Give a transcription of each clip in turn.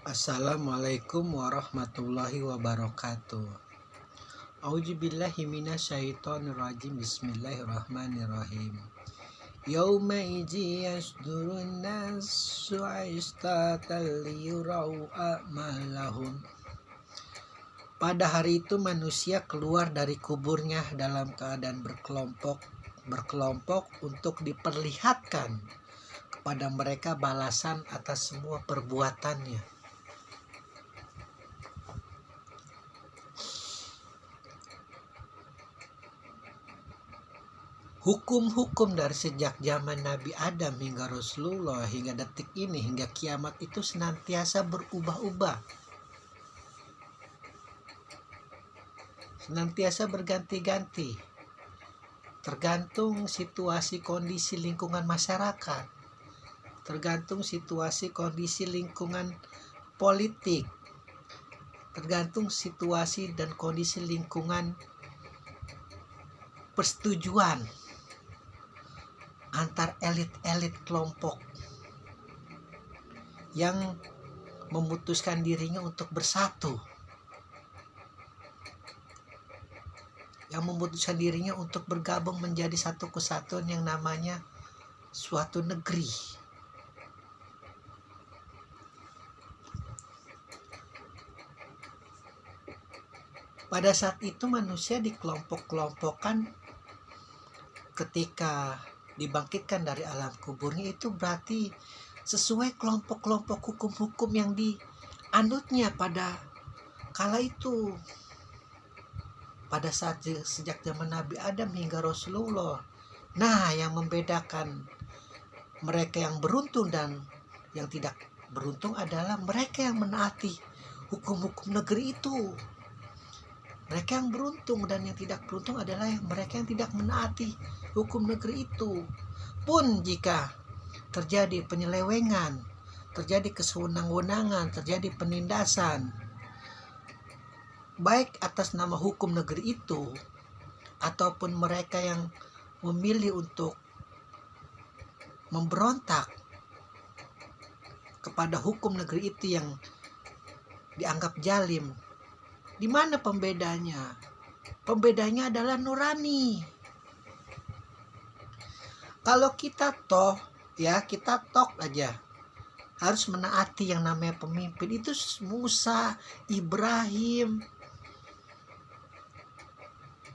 Assalamualaikum warahmatullahi wabarakatuh. A'udzubillahi minasyaitonirrajim. Bismillahirrahmanirrahim. Yauma idzi yasdurun nasu ashtatan liyurau a'malahum. Pada hari itu manusia keluar dari kuburnya dalam keadaan berkelompok untuk diperlihatkan kepada mereka balasan atas semua perbuatannya. Hukum-hukum dari sejak zaman Nabi Adam hingga Rasulullah hingga detik ini hingga kiamat itu senantiasa berubah-ubah. Senantiasa berganti-ganti. Tergantung situasi kondisi lingkungan masyarakat. Tergantung situasi kondisi lingkungan politik. Tergantung situasi dan kondisi lingkungan persetujuan antar elit-elit kelompok yang memutuskan dirinya untuk bersatu, yang memutuskan dirinya untuk bergabung menjadi satu kesatuan yang namanya suatu negeri. Pada saat itu manusia dikelompok-kelompokkan ketika dibangkitkan dari alam kuburnya, itu berarti sesuai kelompok-kelompok hukum-hukum yang dianutnya pada kala itu. Pada saat sejak zaman Nabi Adam hingga Rasulullah. Nah, yang membedakan mereka yang beruntung dan yang tidak beruntung adalah mereka yang menaati hukum-hukum negeri itu. Mereka yang beruntung dan yang tidak beruntung adalah mereka yang tidak menaati hukum negeri itu. Pun jika terjadi penyelewengan, terjadi kesewenang-wenangan, terjadi penindasan, baik atas nama hukum negeri itu, ataupun mereka yang memilih untuk memberontak kepada hukum negeri itu yang dianggap zalim. Di mana pembedanya? Pembedanya adalah nurani. Kalau kita tok aja harus menaati yang namanya pemimpin. Itu Musa, Ibrahim,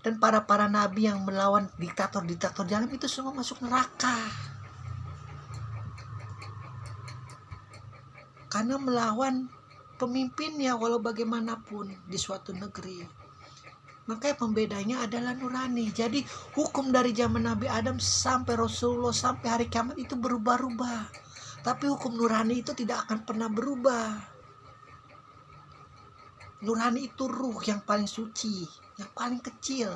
dan para nabi yang melawan diktator zalim itu semua masuk neraka. Karena melawan pemimpinnya walau bagaimanapun di suatu negeri. Makanya pembedanya adalah nurani. Jadi hukum dari zaman Nabi Adam sampai Rasulullah sampai hari kiamat itu berubah-ubah. Tapi hukum nurani itu tidak akan pernah berubah. Nurani itu ruh yang paling suci, yang paling kecil,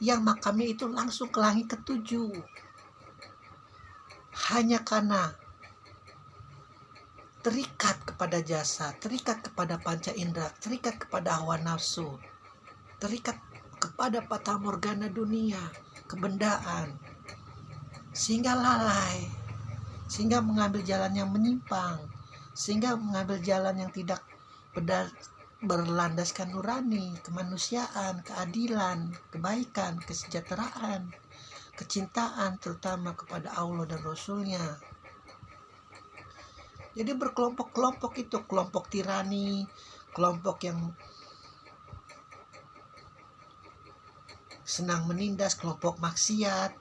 yang makamnya itu langsung ke langit ketujuh. Hanya karena terikat kepada jasa, terikat kepada panca indera, terikat kepada hawa nafsu, terikat kepada fata morgana dunia, kebendaan, sehingga lalai, sehingga mengambil jalan yang menyimpang, sehingga mengambil jalan yang tidak berlandaskan nurani, kemanusiaan, keadilan, kebaikan, kesejahteraan, kecintaan terutama kepada Allah dan Rasulnya. Jadi berkelompok-kelompok itu, kelompok tirani, kelompok yang senang menindas, kelompok maksiat.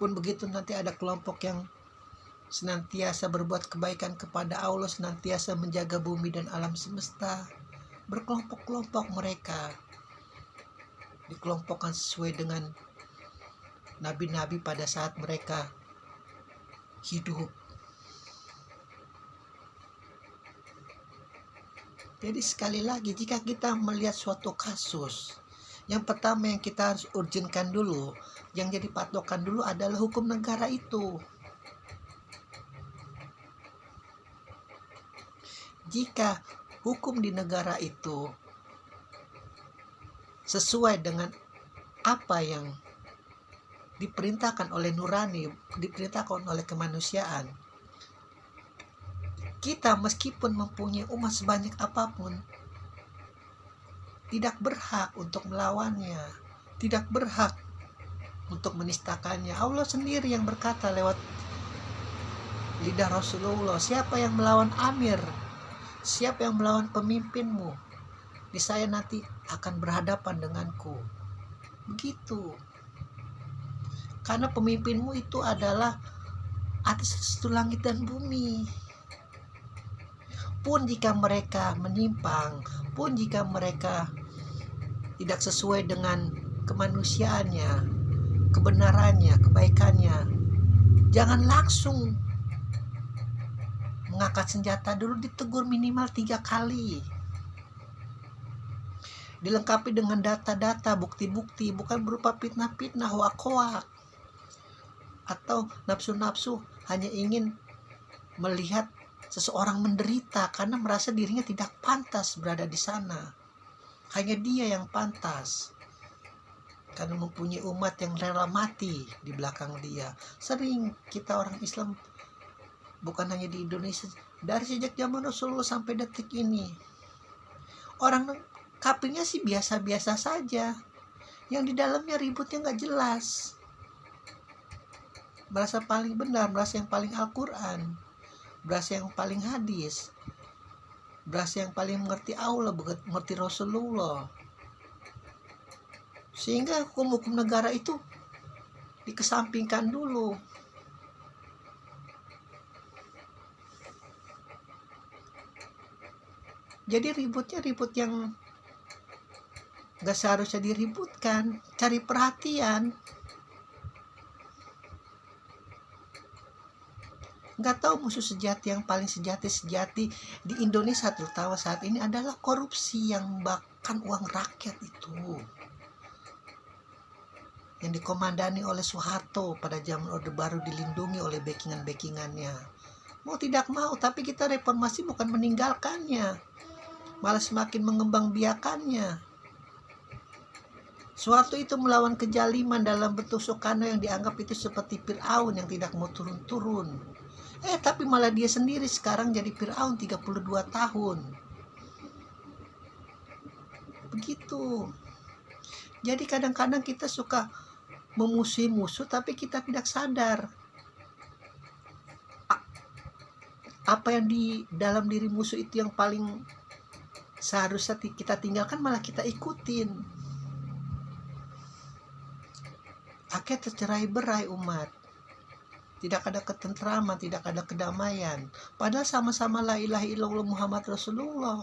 Pun begitu nanti ada kelompok yang senantiasa berbuat kebaikan kepada Allah, senantiasa menjaga bumi dan alam semesta. Berkelompok-kelompok mereka dikelompokkan sesuai dengan nabi-nabi pada saat mereka hidup. Jadi sekali lagi, jika kita melihat suatu kasus, yang pertama yang kita harus urgenkan dulu, yang jadi patokan dulu adalah hukum negara itu. Jika hukum di negara itu sesuai dengan apa yang diperintahkan oleh nurani, diperintahkan oleh kemanusiaan, Kita meskipun mempunyai umat sebanyak apapun, tidak berhak untuk melawannya, tidak berhak untuk menistakannya. Allah sendiri yang berkata lewat lidah Rasulullah, siapa yang melawan amir, siapa yang melawan pemimpinmu, niscaya nanti akan berhadapan denganku. Begitu. Karena pemimpinmu itu adalah atas restu langit dan bumi. Pun jika mereka menyimpang, pun jika mereka tidak sesuai dengan kemanusiaannya, kebenarannya, kebaikannya, jangan langsung mengangkat senjata dulu, ditegur minimal 3 kali. Dilengkapi dengan data-data, bukti-bukti, bukan berupa fitnah-fitnah, hoak-hoak, atau nafsu-nafsu hanya ingin melihat seseorang menderita karena merasa dirinya tidak pantas berada di sana. Hanya dia yang pantas karena mempunyai umat yang rela mati di belakang dia. Sering kita orang Islam, bukan hanya di Indonesia, dari sejak zaman Rasulullah sampai detik ini, orang kafirnya sih biasa-biasa saja, yang di dalamnya ributnya nggak jelas, merasa paling benar, merasa yang paling Al-Quran, merasa yang paling hadis, merasa yang paling mengerti Allah, mengerti Rasulullah, sehingga hukum-hukum negara itu dikesampingkan dulu. Jadi ributnya ribut yang gak seharusnya diributkan. Cari perhatian. Gak tahu musuh sejati yang paling sejati di Indonesia terutama saat ini adalah korupsi yang makan uang rakyat itu, yang dikomandani oleh Soeharto pada zaman Orde Baru, dilindungi oleh backingan-backingannya. Mau tidak mau, tapi kita reformasi bukan meninggalkannya, malah semakin mengembangbiakannya. Suatu itu melawan kejaliman dalam bentuk Soekarno yang dianggap itu seperti Fir'aun yang tidak mau turun-turun. Tapi malah dia sendiri sekarang jadi Fir'aun 32 tahun. Begitu. Jadi kadang-kadang kita suka memusuhi musuh tapi kita tidak sadar apa yang di dalam diri musuh itu yang paling seharusnya kita tinggalkan, malah kita ikutin. Akhirnya tercerai-berai umat. Tidak ada ketentraman, tidak ada kedamaian. Padahal sama-sama la ilaha illallah Muhammad Rasulullah.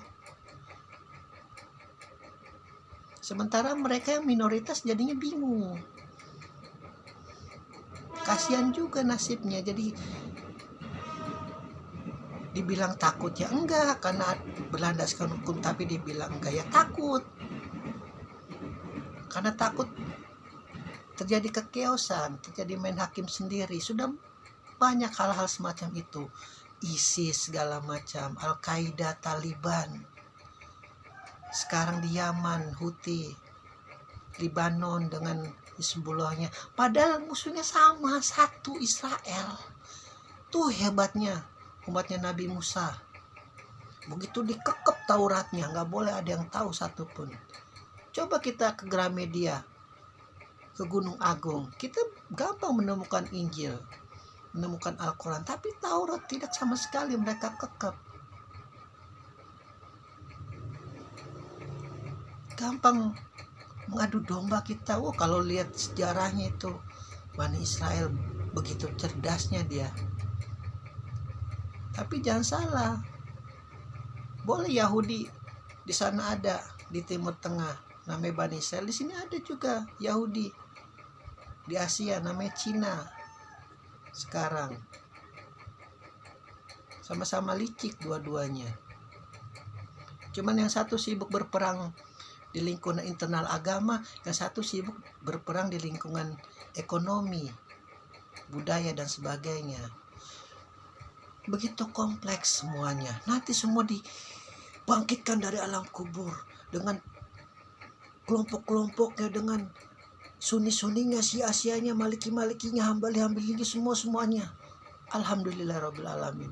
Sementara mereka yang minoritas jadinya bingung. Kasihan juga nasibnya. Jadi dibilang takut ya enggak, karena berlandaskan hukum, tapi dibilang enggak ya takut. Karena takut terjadi kekeosan, terjadi main hakim sendiri. Sudah banyak hal-hal semacam itu. ISIS segala macam, Al-Qaeda, Taliban. Sekarang di Yaman, Houthi, Lebanon dengan Hizbullahnya. Padahal musuhnya sama, satu, Israel. Tuh hebatnya umatnya Nabi Musa. Begitu dikekep Tauratnya, nggak boleh ada yang tahu satupun. Coba kita ke Gramedia, ke Gunung Agung, kita gampang menemukan Injil, menemukan Al-Quran, tapi Taurat tidak sama sekali mereka kekep. Gampang mengadu domba kita. Kalau lihat sejarahnya itu, Bani Israel begitu cerdasnya dia. Tapi jangan salah, boleh Yahudi di sana ada, di Timur Tengah namanya Bani Israel, di sini ada juga Yahudi di Asia namanya Cina. Sekarang sama-sama licik dua-duanya. Cuman yang satu sibuk berperang di lingkungan internal agama, yang satu sibuk berperang di lingkungan ekonomi, budaya dan sebagainya. Begitu kompleks semuanya. Nanti semua dibangkitkan dari alam kubur dengan kelompok-kelompoknya, dengan Sunni-sunninya, Syiah-syiahnya, Maliki-malikinya, Hambali-hambalinya, semuanya. Alhamdulillahirabbil alamin.